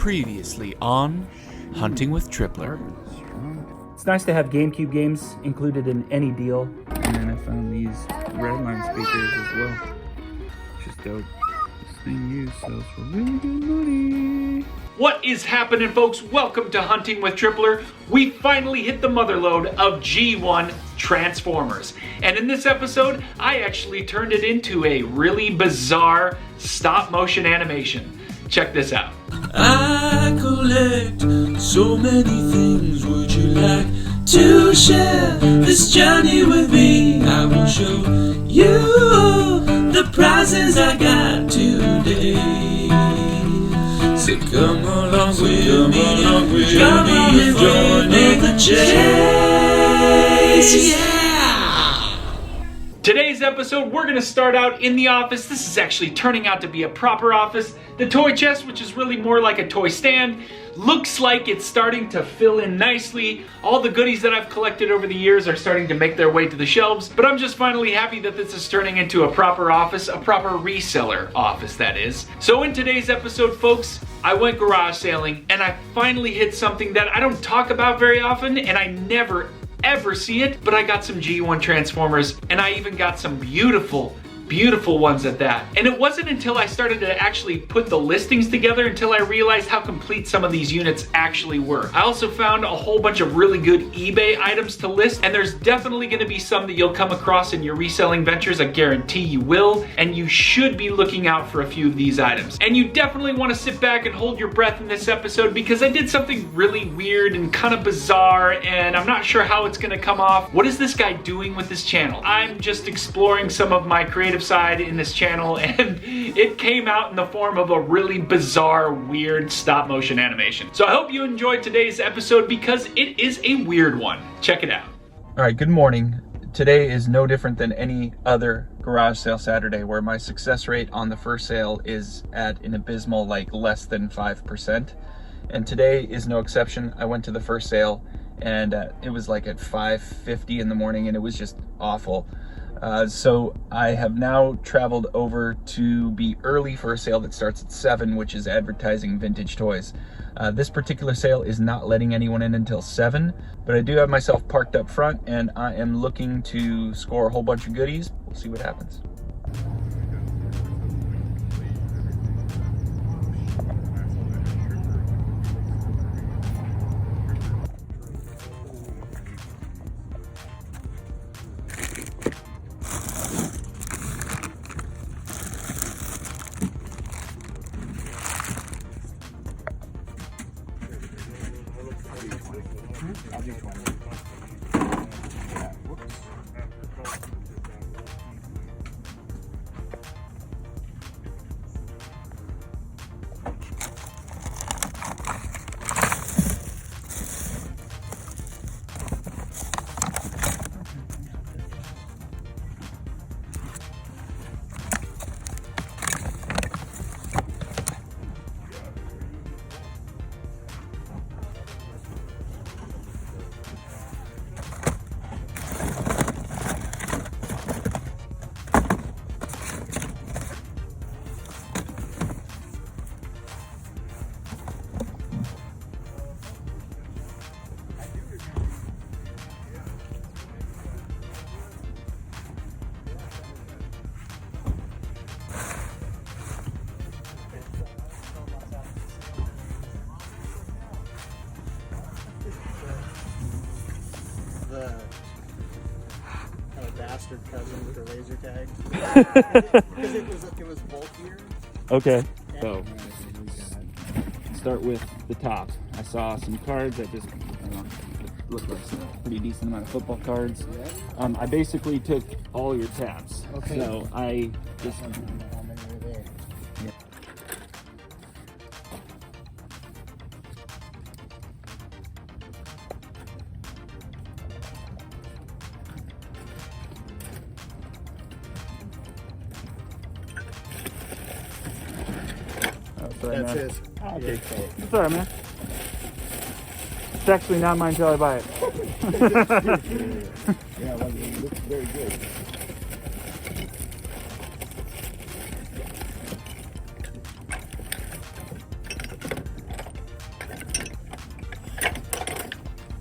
Previously on Hunting with Tripler. It's nice to have GameCube games included in any deal. And then I found these Redline speakers as well, which is dope. This thing used sells for really good money. What is happening, folks? Welcome to Hunting with Tripler. We finally hit the motherlode of G1 Transformers. And in this episode, I actually turned it into a really bizarre stop motion animation. Check this out. I collect so many things. Would you like to share this journey with me? I will show you the prizes I got today. So come along with me, come on and join the chase. Yeah! Today's episode, we're going to start out in the office. This is actually turning out to be a proper office. The toy chest, which is really more like a toy stand, looks like it's starting to fill in nicely. All the goodies that I've collected over the years are starting to make their way to the shelves, but I'm just finally happy that this is turning into a proper office, a proper reseller office, that is. So in today's episode, folks, I went garage sailing and I finally hit something that I don't talk about very often and I never ever see it, but I got some G1 Transformers and I even got some beautiful ones at that. And it wasn't until I started to actually put the listings together until I realized how complete some of these units actually were. I also found a whole bunch of really good eBay items to list, and there's definitely going to be some that you'll come across in your reselling ventures. I guarantee you will, and you should be looking out for a few of these items. And you definitely want to sit back and hold your breath in this episode because I did something really weird and kind of bizarre, and I'm not sure how it's going to come off. What is this guy doing with this channel? I'm just exploring some of my creative side in this channel, and it came out in the form of a really bizarre, weird stop motion animation. So I hope you enjoyed today's episode because it is a weird one. Check it out. All right, good morning. Today is no different than any other garage sale Saturday where my success rate on the first sale is at an abysmal, like less than 5%. And today is no exception. I went to the first sale and it was like at 5:50 in the morning and it was just awful. So I have now traveled over to be early for a sale that starts at 7, which is advertising vintage toys. This particular sale is not letting anyone in until 7, but I do have myself parked up front and I am looking to score a whole bunch of goodies. We'll see what happens. The bastard cousin with the laser tag. Because it was bulkier. Okay, so start with the top. I saw some cards that just looked like some pretty decent amount of football cards. I basically took all your tabs. Okay. So I just How many were there? That's it. Okay, it's alright, man. It's actually not mine until I buy it. Yeah, well, it looks very good.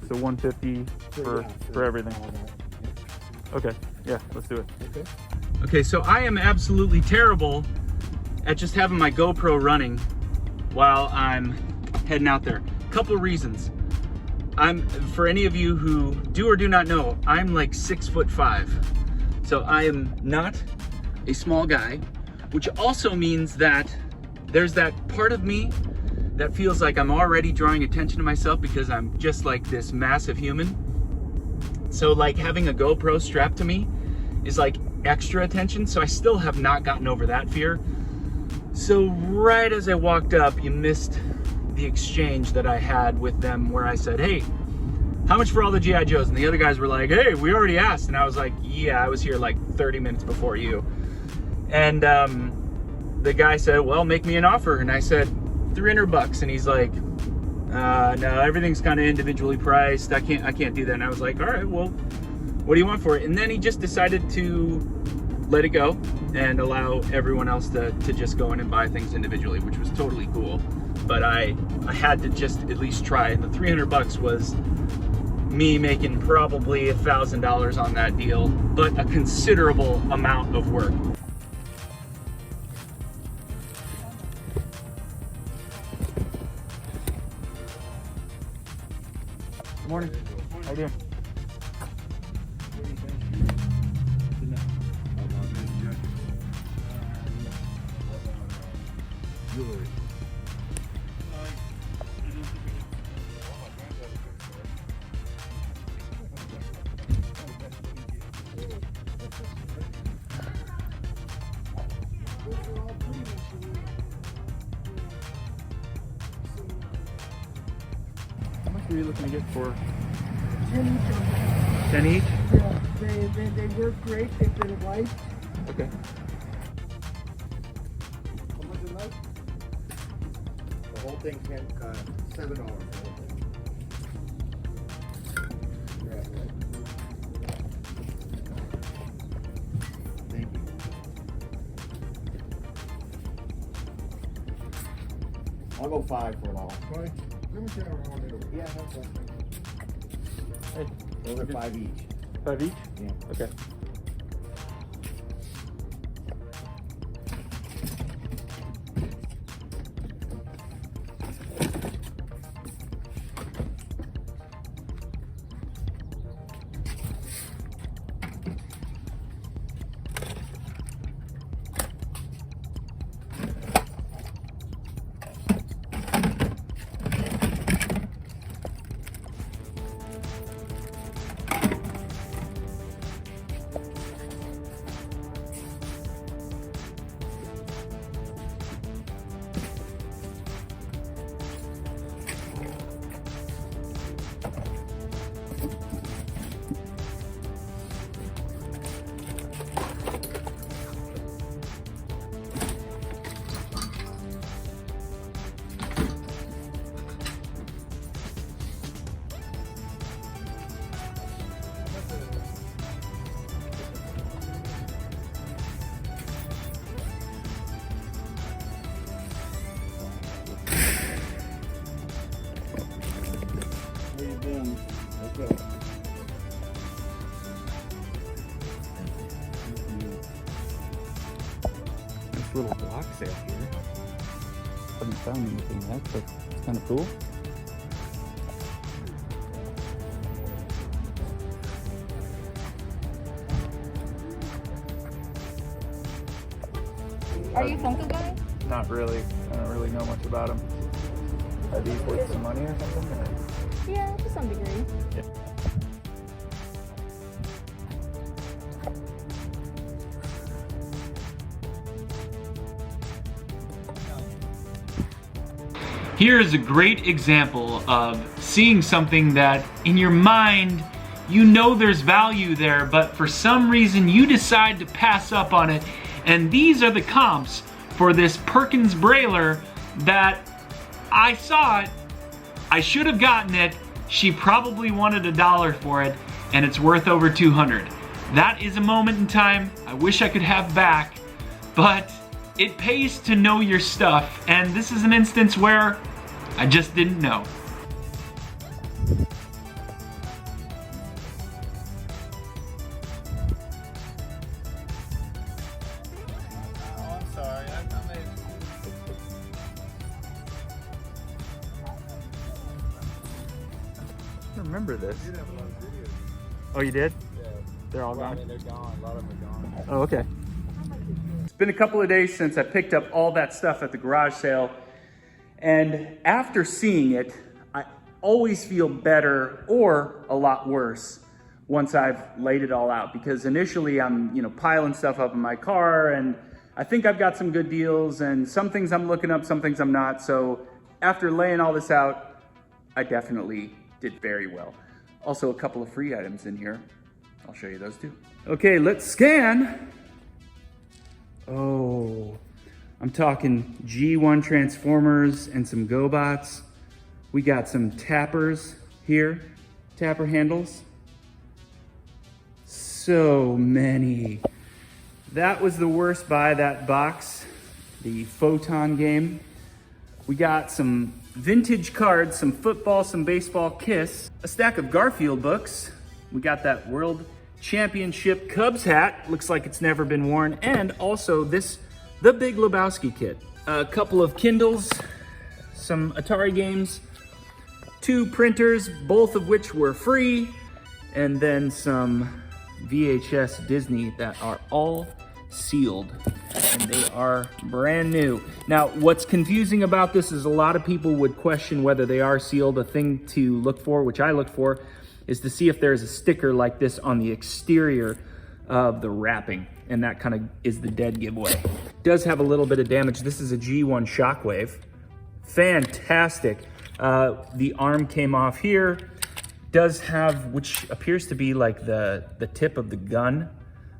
So 150 for everything. all that. Okay, yeah, let's do it. Okay. Okay, so I am absolutely terrible at just having my GoPro running while I'm heading out there. Couple reasons. For any of you who do or do not know, I'm like 6'5". So I am not a small guy, which also means that there's that part of me that feels like I'm already drawing attention to myself because I'm just like this massive human. So like having a GoPro strapped to me is like extra attention. So I still have not gotten over that fear. So right as I walked up, you missed the exchange that I had with them where I said, hey, how much for all the G.I. Joes? And the other guys were like, hey, we already asked. And I was like, yeah, I was here like 30 minutes before you. And the guy said, well, make me an offer. And I said, $300. And he's like, no, everything's kind of individually priced. I can't do that. And I was like, all right, well, what do you want for it? And then he just decided to let it go and allow everyone else to just go in and buy things individually, which was totally cool. But I had to just at least try. And the $300 was me making probably $1,000 on that deal, but a considerable amount of work. Good morning. How you doing? How much are you looking to get for 10 each? Yeah, they work great if they're white. Okay. How much a night? The whole thing can $7 for the whole thing. Yeah, right. Thank you. I'll go 5 for it all. Right. Let me try around it. Yeah, that's right. Hey, Those are 5 each. 5 each? Yeah. Okay. How you doing? Okay. This little block sale here. Haven't found anything yet, but it's kind of cool. Are you a Funko guy? Not really. I don't really know much about them. Are these worth some money or something? Or? Yeah, to some degree. Yeah. Here is a great example of seeing something that in your mind you know there's value there, but for some reason you decide to pass up on it. And these are the comps for this Perkins brailler that I saw it, I should have gotten it, she probably wanted $1 for it, and it's worth over 200. That is a moment in time I wish I could have back, but it pays to know your stuff, and this is an instance where I just didn't know. don't remember this. I did have a lot of videos. Oh, you did? Yeah. They're all Well, I gone? mean, they're gone. A lot of them are gone. Oh, okay. It's been a couple of days since I picked up all that stuff at the garage sale, and after seeing it, I always feel better or a lot worse once I've laid it all out, because initially I'm, piling stuff up in my car, and I think I've got some good deals, and some things I'm looking up, some things I'm not. So after laying all this out, I definitely did very well. Also, a couple of free items in here. I'll show you those too. Okay, let's scan. Oh, I'm talking G1 transformers and some GoBots. We got some tappers here, tapper handles. So many. That was the worst buy, that box, the Photon game. We got some vintage cards, some football, some baseball Kiss, a stack of Garfield books. We got that World Championship Cubs hat, looks like it's never been worn, and also the Big Lebowski kit. A couple of Kindles, some Atari games, 2 printers, both of which were free, and then some VHS Disney that are all sealed, and they are brand new. Now, what's confusing about this is a lot of people would question whether they are sealed. A thing to look for, which I look for, is to see if there's a sticker like this on the exterior of the wrapping, and that kind of is the dead giveaway. Does have a little bit of damage. This is a G1 Shockwave. Fantastic. The arm came off here. Does have, which appears to be like the tip of the gun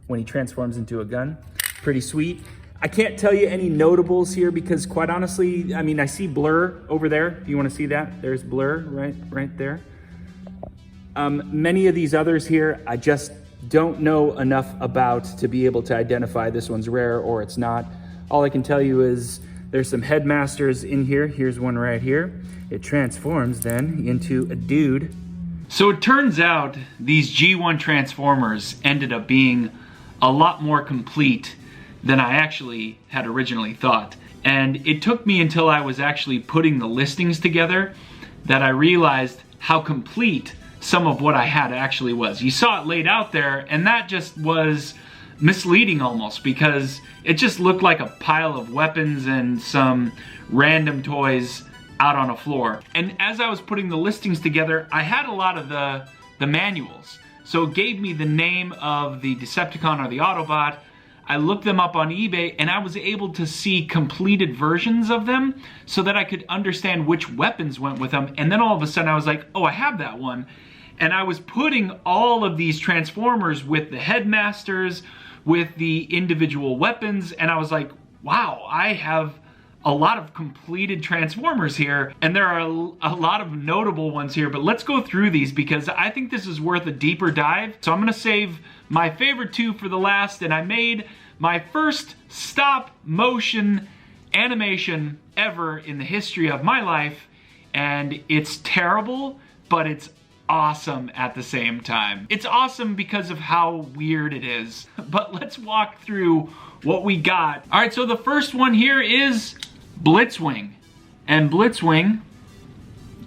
when he transforms into a gun. Pretty sweet. I can't tell you any notables here because, quite honestly, I mean, I see Blur over there. If you want to see that, there's Blur right there. Many of these others here, I just don't know enough about to be able to identify this one's rare or it's not. All I can tell you is there's some headmasters in here. Here's one right here. It transforms then into a dude. So it turns out these G1 Transformers ended up being a lot more complete than I actually had originally thought. And it took me until I was actually putting the listings together that I realized how complete some of what I had actually was. You saw it laid out there, and that just was misleading almost, because it just looked like a pile of weapons and some random toys out on a floor. And as I was putting the listings together, I had a lot of the manuals. So it gave me the name of the Decepticon or the Autobot. I looked them up on eBay, and I was able to see completed versions of them so that I could understand which weapons went with them. And then all of a sudden I was like, oh, I have that one. And I was putting all of these Transformers with the headmasters, with the individual weapons, and I was like, wow, I have a lot of completed Transformers here, and there are a lot of notable ones here, but let's go through these because I think this is worth a deeper dive. So I'm gonna save my favorite 2 for the last, and I made my first stop motion animation ever in the history of my life, and it's terrible, but it's awesome at the same time. It's awesome because of how weird it is, but let's walk through what we got. All right, so the first one here is Blitzwing, and Blitzwing,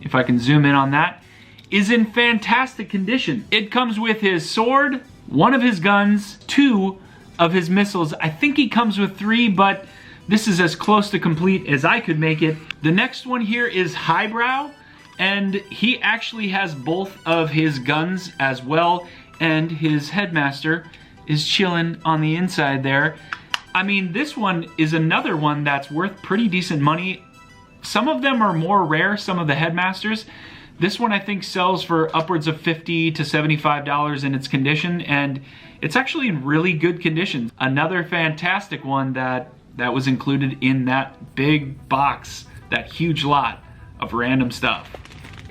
if I can zoom in on that, is in fantastic condition. It comes with his sword, 1 of his guns, 2 of his missiles. I think he comes with 3, but this is as close to complete as I could make it. The next one here is Highbrow, and he actually has both of his guns as well, and his headmaster is chilling on the inside there. I mean, this one is another one that's worth pretty decent money. Some of them are more rare, some of the headmasters. This one I think sells for upwards of $50 to $75 in its condition, and it's actually in really good condition. Another fantastic one that was included in that big box, that huge lot of random stuff.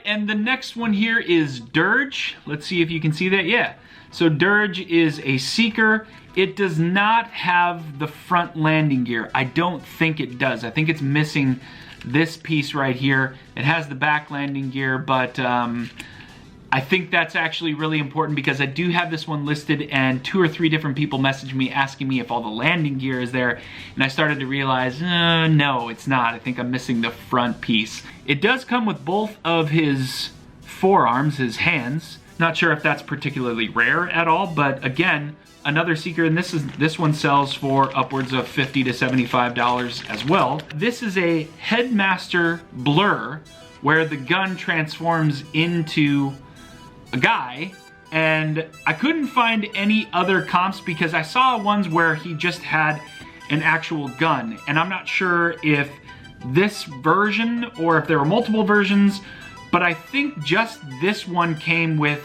And the next one here is Dirge. Let's see if you can see that. Yeah. So Dirge is a Seeker. It does not have the front landing gear. I don't think it does. I think it's missing this piece right here. It has the back landing gear, but I think that's actually really important because I do have this one listed, and 2 or 3 different people messaged me asking me if all the landing gear is there, and I started to realize, no, it's not. I think I'm missing the front piece. It does come with both of his forearms, his hands. Not sure if that's particularly rare at all, but again, another secret, and this one sells for upwards of $50 to $75 as well. This is a Headmaster Blur, where the gun transforms into a guy, and I couldn't find any other comps because I saw ones where he just had an actual gun, and I'm not sure if this version or if there were multiple versions, but I think just this one came with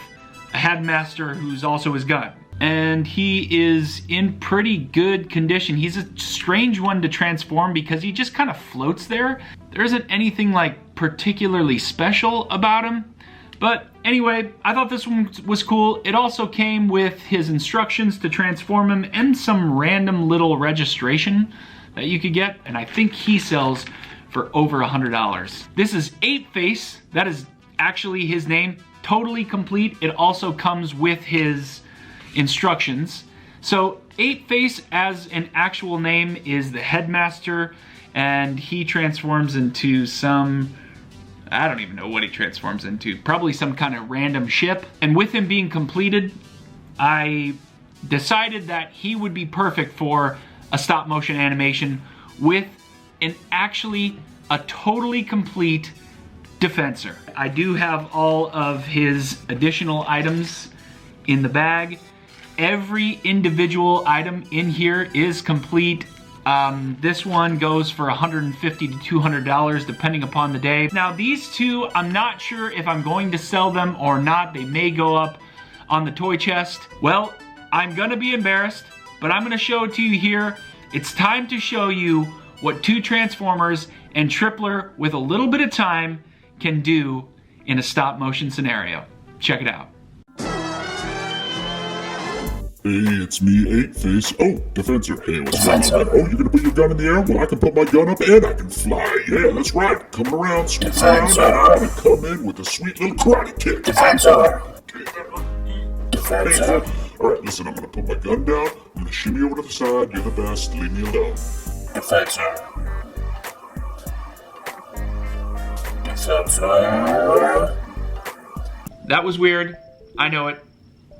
a Headmaster who's also his gun. And he is in pretty good condition. He's a strange one to transform because he just kind of floats there. There isn't anything like particularly special about him. But anyway, I thought this one was cool. It also came with his instructions to transform him and some random little registration that you could get. And I think he sells for over $100. This is 8-Face. That is actually his name. Totally complete. It also comes with his instructions. So 8-Face as an actual name is the Headmaster, and he transforms into some, I don't even know what he transforms into, probably some kind of random ship. And with him being completed, I decided that he would be perfect for a stop motion animation with a totally complete Defensor. I do have all of his additional items in the bag. Every individual item in here is complete. This one goes for $150 to $200 depending upon the day. Now these two, I'm not sure if I'm going to sell them or not. They may go up on the toy chest. Well, I'm gonna be embarrassed, but I'm gonna show it to you here. It's time to show you what two Transformers and Tripler with a little bit of time can do in a stop motion scenario. Check it out. Hey, it's me, 8-Face. Oh, Defensor. Hey, what's going on? Oh, you're gonna put your gun in the air? Well, I can put my gun up and I can fly. Yeah, that's right. Coming around, swinging around, and I'm gonna come in with a sweet little karate kick. Defensor! Defensor! Alright, listen, I'm gonna put my gun down. I'm gonna shimmy over to the side. You're the best. Leave me alone. Defensor. Defensor. That was weird. I know it.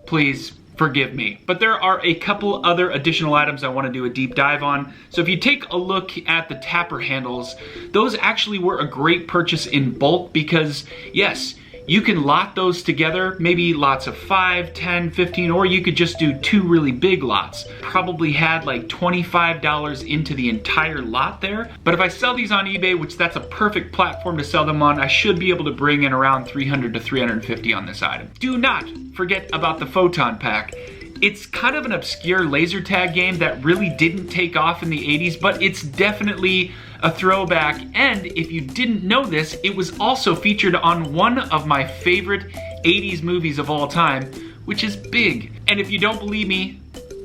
Please forgive me. But there are a couple other additional items I want to do a deep dive on. So if you take a look at the tapper handles, those actually were a great purchase in bulk because, yes, you can lot those together, maybe lots of 5, 10, 15, or you could just do 2 really big lots. Probably had like $25 into the entire lot there. But if I sell these on eBay, which that's a perfect platform to sell them on, I should be able to bring in around $300 to $350 on this item. Do not forget about the Photon Pack. It's kind of an obscure laser tag game that really didn't take off in the 80s, but it's definitely a throwback. And if you didn't know this, it was also featured on one of my favorite 80s movies of all time, which is Big. And if you don't believe me,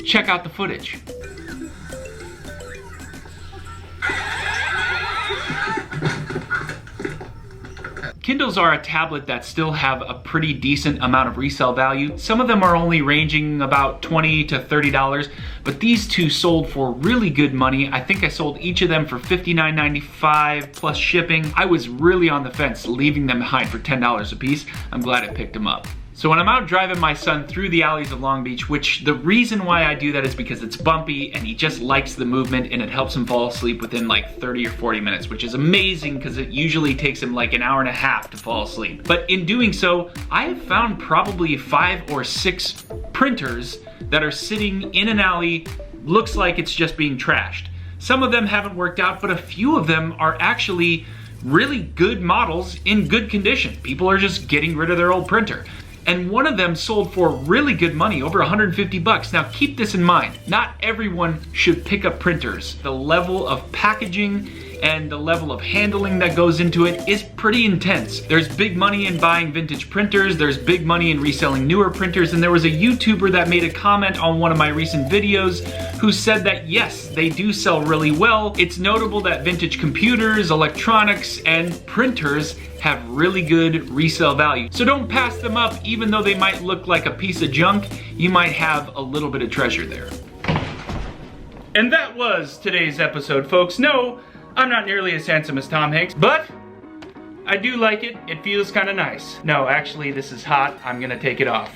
check out the footage. Kindles are a tablet that still have a pretty decent amount of resale value. Some of them are only ranging about $20 to $30, but these two sold for really good money. I think I sold each of them for $59.95 plus shipping. I was really on the fence leaving them behind for $10 a piece. I'm glad I picked them up. So when I'm out driving my son through the alleys of Long Beach, which the reason why I do that is because it's bumpy and he just likes the movement and it helps him fall asleep within like 30 or 40 minutes, which is amazing because it usually takes him like an hour and a half to fall asleep. But in doing so, I have found probably 5 or 6 printers that are sitting in an alley, looks like it's just being trashed. Some of them haven't worked out, but a few of them are actually really good models in good condition. People are just getting rid of their old printer. And one of them sold for really good money, over 150 bucks. Now keep this in mind, not everyone should pick up printers. The level of packaging and the level of handling that goes into it is pretty intense. There's big money in buying vintage printers, there's big money in reselling newer printers, and there was a YouTuber that made a comment on one of my recent videos who said that yes, they do sell really well. It's notable that vintage computers, electronics, and printers have really good resale value. So don't pass them up, even though they might look like a piece of junk, you might have a little bit of treasure there. And that was today's episode, folks. No, I'm not nearly as handsome as Tom Hanks, but I do like it. It feels kind of nice. No, actually, this is hot. I'm gonna take it off.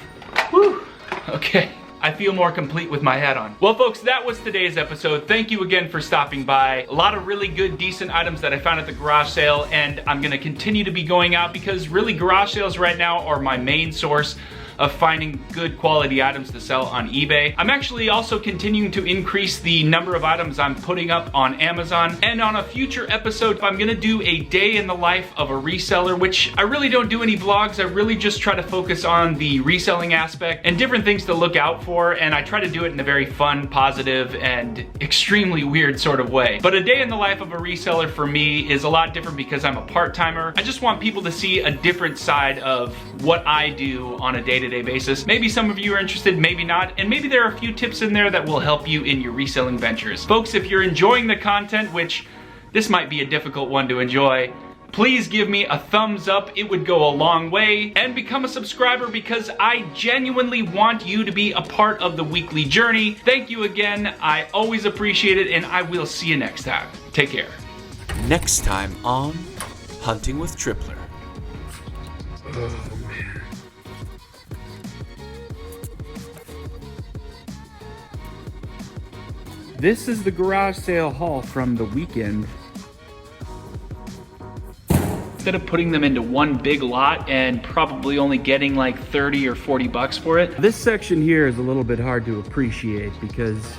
Whew, okay. I feel more complete with my hat on. Well, folks, that was today's episode. Thank you again for stopping by. A lot of really good, decent items that I found at the garage sale, and I'm gonna continue to be going out because really garage sales right now are my main source of finding good quality items to sell on eBay. I'm actually also continuing to increase the number of items I'm putting up on Amazon, and on a future episode I'm gonna do a day in the life of a reseller, which I really don't do any vlogs. I really just try to focus on the reselling aspect and different things to look out for, and I try to do it in a very fun, positive, and extremely weird sort of way. But a day in the life of a reseller for me is a lot different because I'm a part-timer. I just want people to see a different side of what I do on a day-to-day basis. Maybe some of you are interested, maybe not, and maybe there are a few tips in there that will help you in your reselling ventures. Folks, if you're enjoying the content, which this might be a difficult one to enjoy, please give me a thumbs up. It would go a long way. And become a subscriber because I genuinely want you to be a part of the weekly journey. Thank you again. I always appreciate it, and I will see you next time. Take care. Next time on Hunting with Tripler. This is the garage sale haul from the weekend. Instead of putting them into one big lot and probably only getting like 30 or 40 bucks for it. This section here is a little bit hard to appreciate because